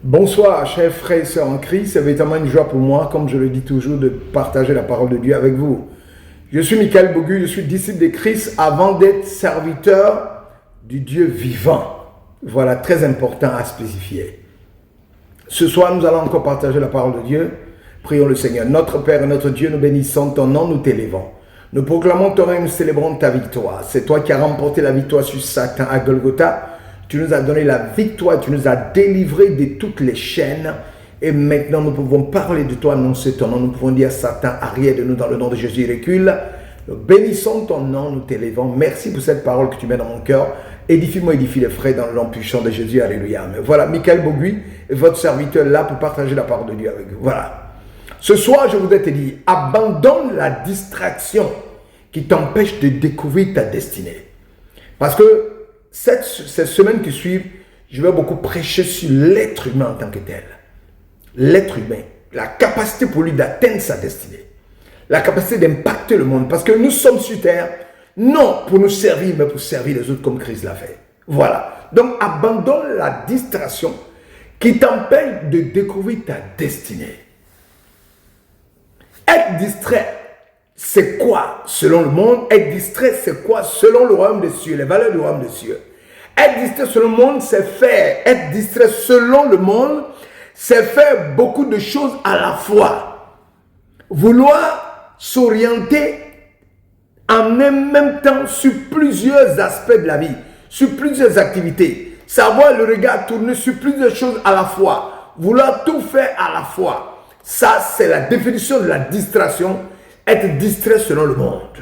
Bonsoir, chers frères et sœurs en Christ. C'est véritablement une joie pour moi, comme je le dis toujours, de partager la parole de Dieu avec vous. Je suis Michael Bogu, je suis disciple de Christ avant d'être serviteur du Dieu vivant. Voilà, très important à spécifier. Ce soir, nous allons encore partager la parole de Dieu. Prions le Seigneur. Notre Père et notre Dieu, nous bénissons ton nom, nous t'élevons. Nous proclamons ton règne, nous célébrons ta victoire. C'est toi qui as remporté la victoire sur Satan à Golgotha. Tu nous as donné la victoire, tu nous as délivrés de toutes les chaînes. Et maintenant, nous pouvons parler de toi, annoncer ton nom. Nous pouvons dire à Satan, arrière de nous dans le nom de Jésus, recule. Nous bénissons ton nom, nous t'élevons. Merci pour cette parole que tu mets dans mon cœur. Édifie-moi, édifie les frères dans le nom puissant de Jésus. Alléluia. Mais voilà, Michael Bogu est votre serviteur là pour partager la parole de Dieu avec vous. Voilà. Ce soir, je voudrais te dire, abandonne la distraction qui t'empêche de découvrir ta destinée. Parce que cette semaine qui suit, je vais beaucoup prêcher sur l'être humain en tant que tel. L'être humain, la capacité pour lui d'atteindre sa destinée. La capacité d'impacter le monde. Parce que nous sommes sur terre, non pour nous servir, mais pour servir les autres comme Christ l'a fait. Voilà. Donc, abandonne la distraction qui t'empêche de découvrir ta destinée. Être distrait, c'est quoi selon le monde? Être distrait, c'est quoi selon le royaume des cieux, les valeurs du royaume des cieux? Être distrait selon le monde, c'est faire. Être distrait selon le monde, c'est faire beaucoup de choses à la fois. Vouloir s'orienter en même temps sur plusieurs aspects de la vie, sur plusieurs activités. Savoir le regard tourner sur plusieurs choses à la fois. Vouloir tout faire à la fois. Ça, c'est la définition de la distraction. Être distrait selon le monde.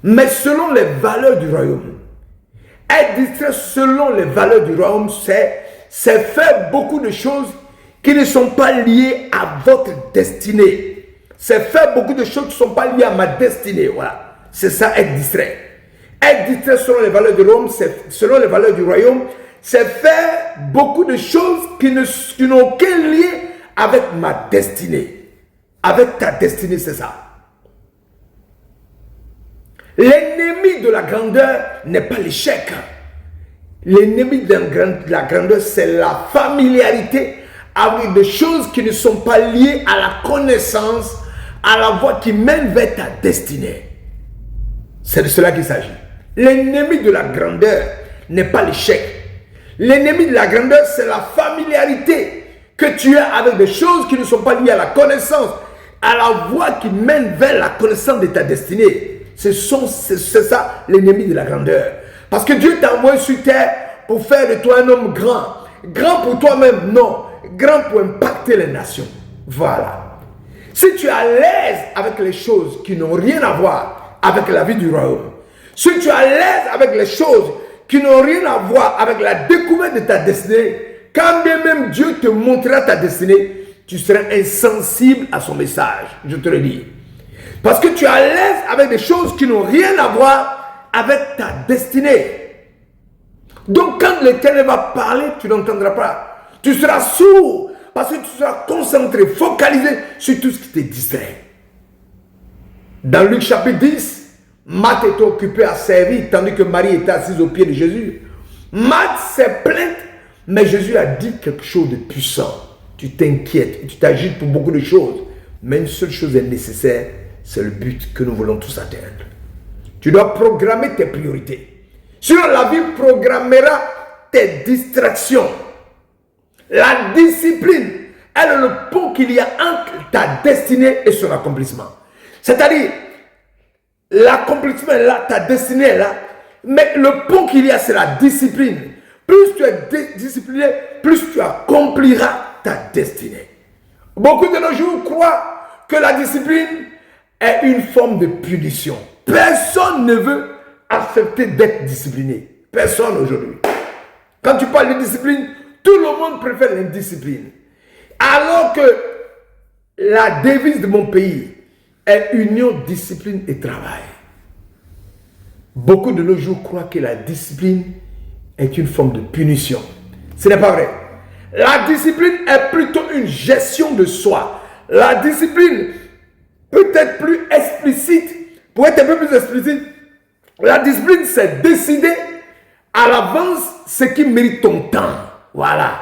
Mais selon les valeurs du royaume. Être distrait selon les valeurs du royaume, c'est faire beaucoup de choses qui ne sont pas liées à votre destinée. C'est faire beaucoup de choses qui ne sont pas liées à ma destinée. Voilà. C'est ça, être distrait. Être distrait selon les valeurs du royaume, selon les valeurs du royaume, c'est faire beaucoup de choses qui n'ont aucun lien avec ma destinée. Avec ta destinée, c'est ça. L'ennemi de la grandeur n'est pas l'échec. L'ennemi de la grandeur, c'est la familiarité avec des choses qui ne sont pas liées à la connaissance, à la voie qui mène vers ta destinée. C'est de cela qu'il s'agit. L'ennemi de la grandeur n'est pas l'échec. L'ennemi de la grandeur, c'est la familiarité que tu as avec des choses qui ne sont pas liées à la connaissance, à la voie qui mène vers la connaissance de ta destinée. C'est ça l'ennemi de la grandeur. Parce que Dieu t'a envoyé sur terre pour faire de toi un homme grand. Grand pour toi-même, non. Grand pour impacter les nations. Voilà. Si tu es à l'aise avec les choses qui n'ont rien à voir avec la vie du royaume, si tu es à l'aise avec les choses qui n'ont rien à voir avec la découverte de ta destinée, quand bien même Dieu te montrera ta destinée, tu seras insensible à son message. Je te le dis. Parce que tu es à l'aise avec des choses qui n'ont rien à voir avec ta destinée. Donc quand l'Éternel va parler, tu n'entendras pas. Tu seras sourd parce que tu seras concentré, focalisé sur tout ce qui te distrait. Dans Luc chapitre 10, Marthe était occupée à servir tandis que Marie était assise aux pieds de Jésus. Marthe s'est plainte, mais Jésus a dit quelque chose de puissant. Tu t'inquiètes, tu t'agites pour beaucoup de choses, mais une seule chose est nécessaire. C'est le but que nous voulons tous atteindre. Tu dois programmer tes priorités. Sinon, la vie programmera tes distractions. La discipline, elle est le pont qu'il y a entre ta destinée et son accomplissement. C'est-à-dire, l'accomplissement est là, ta destinée est là, mais le pont qu'il y a, c'est la discipline. Plus tu es discipliné, plus tu accompliras ta destinée. Beaucoup de nos jours croient que la discipline est une forme de punition. Personne ne veut accepter d'être discipliné. Personne aujourd'hui. Quand tu parles de discipline, tout le monde préfère l'indiscipline. Alors que la devise de mon pays est union, discipline et travail. Beaucoup de nos jours croient que la discipline est une forme de punition. Ce n'est pas vrai. La discipline est plutôt une gestion de soi. La discipline peut-être plus explicite, pour être un peu plus explicite, la discipline, c'est décider à l'avance ce qui mérite ton temps. Voilà.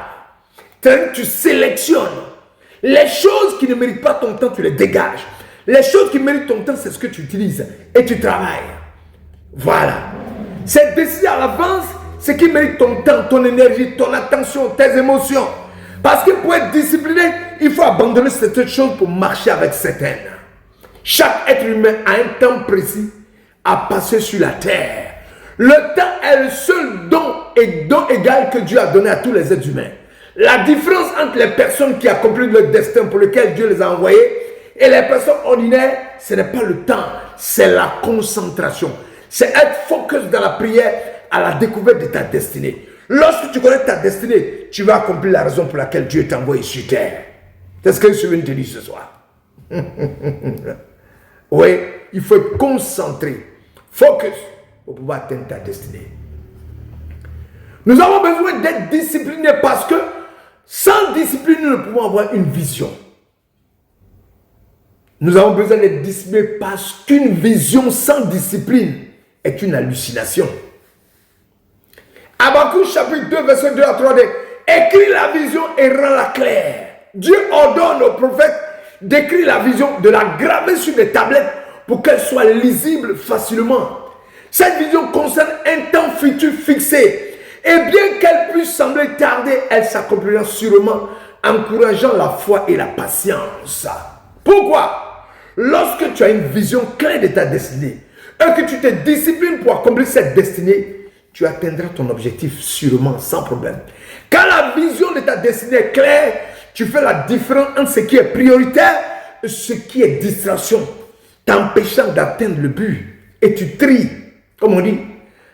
Tu sélectionnes. Les choses qui ne méritent pas ton temps, tu les dégages. Les choses qui méritent ton temps, c'est ce que tu utilises et tu travailles. Voilà. C'est décidé à l'avance ce qui mérite ton temps, ton énergie, ton attention, tes émotions. Parce que pour être discipliné, il faut abandonner certaines choses pour marcher avec certaines. Chaque être humain a un temps précis à passer sur la terre. Le temps est le seul don égal que Dieu a donné à tous les êtres humains. La différence entre les personnes qui accomplissent leur destin pour lequel Dieu les a envoyés et les personnes ordinaires, ce n'est pas le temps, c'est la concentration. C'est être focus dans la prière à la découverte de ta destinée. Lorsque tu connais ta destinée, tu vas accomplir la raison pour laquelle Dieu t'a envoyé sur terre. C'est ce que je viens de te dire ce soir. Oui, il faut être concentré, focus, pour pouvoir atteindre ta destinée. Nous avons besoin d'être disciplinés parce que sans discipline, nous ne pouvons avoir une vision. Nous avons besoin d'être disciplinés parce qu'une vision sans discipline est une hallucination. Habakkuk chapitre 2, verset 2 à 3 dit, écris la vision et rends-la claire. Dieu ordonne aux prophètes d'écrire la vision, de la graver sur des tablettes pour qu'elle soit lisible facilement. Cette vision concerne un temps futur fixé. Et bien qu'elle puisse sembler tarder, elle s'accomplira sûrement, encourageant la foi et la patience. Pourquoi? Lorsque tu as une vision claire de ta destinée et que tu te disciplines pour accomplir cette destinée, tu atteindras ton objectif sûrement, sans problème. Quand la vision de ta destinée est claire, tu fais la différence entre ce qui est prioritaire et ce qui est distraction, t'empêchant d'atteindre le but. Et tu tries, comme on dit.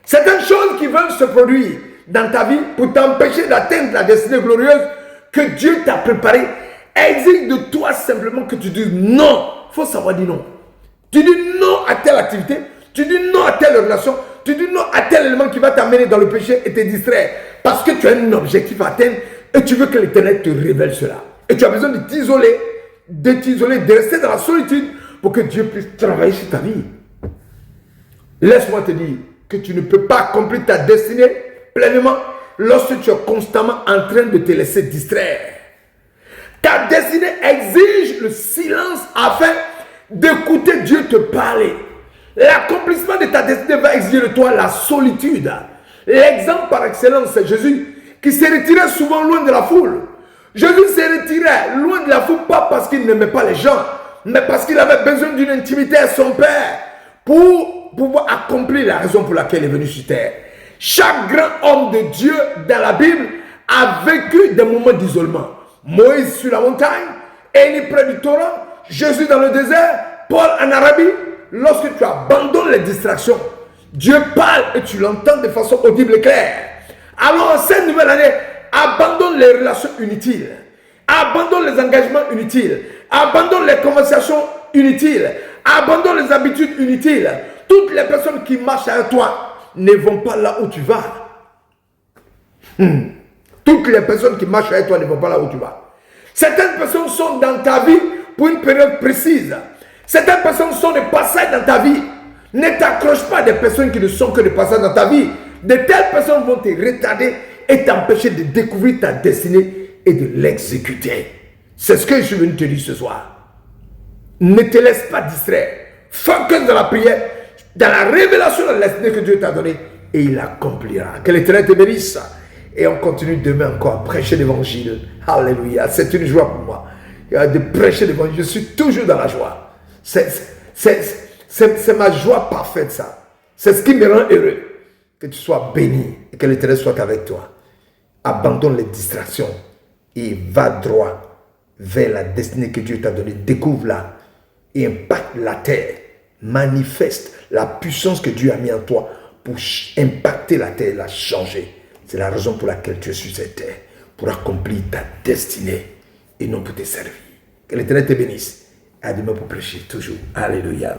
Certaines choses qui veulent se produire dans ta vie pour t'empêcher d'atteindre la destinée glorieuse que Dieu t'a préparée exigent de toi simplement que tu dises non. Il faut savoir dire non. Tu dis non à telle activité, tu dis non à telle relation, tu dis non à tel élément qui va t'amener dans le péché et te distraire. Parce que tu as un objectif à atteindre et tu veux que l'Éternel te révèle cela. Et tu as besoin de t'isoler, de rester dans la solitude pour que Dieu puisse travailler sur ta vie. Laisse-moi te dire que tu ne peux pas accomplir ta destinée pleinement lorsque tu es constamment en train de te laisser distraire. Ta destinée exige le silence afin d'écouter Dieu te parler. L'accomplissement de ta destinée va exiger de toi la solitude. L'exemple par excellence, c'est Jésus qui s'est retiré souvent loin de la foule. Jésus s'est retiré loin de la foule, pas parce qu'il n'aimait pas les gens, mais parce qu'il avait besoin d'une intimité à son Père pour pouvoir accomplir la raison pour laquelle il est venu sur terre. Chaque grand homme de Dieu dans la Bible a vécu des moments d'isolement. Moïse sur la montagne, Élie près du torrent, Jésus dans le désert, Paul en Arabie. Lorsque tu abandonnes les distractions, Dieu parle et tu l'entends de façon audible et claire. Alors en cette nouvelle année, abandonne les relations inutiles, abandonne les engagements inutiles, abandonne les conversations inutiles, abandonne les habitudes inutiles. Toutes les personnes qui marchent avec toi ne vont pas là où tu vas. Toutes les personnes qui marchent avec toi ne vont pas là où tu vas. Certaines personnes sont dans ta vie pour une période précise. Certaines personnes sont de passage dans ta vie. Ne t'accroche pas à des personnes qui ne sont que de passage dans ta vie. De telles personnes vont te retarder et t'empêcher de découvrir ta destinée et de l'exécuter. C'est ce que je suis venu te dire ce soir. Ne te laisse pas distraire. Focus dans la prière, dans la révélation de la destinée que Dieu t'a donnée, et il accomplira. Que l'Éternel te bénisse. Et on continue demain encore à prêcher l'évangile. Alléluia. C'est une joie pour moi de prêcher l'évangile. Je suis toujours dans la joie. C'est ma joie parfaite, ça. C'est ce qui me rend heureux. Que tu sois béni et que l'Éternel soit avec toi. Abandonne les distractions et va droit vers la destinée que Dieu t'a donnée. Découvre-la et impacte la terre. Manifeste la puissance que Dieu a mis en toi pour impacter la terre et la changer. C'est la raison pour laquelle tu es sur cette terre. Pour accomplir ta destinée et non pour te servir. Que l'Éternel te bénisse. À demain pour prêcher toujours. Alléluia.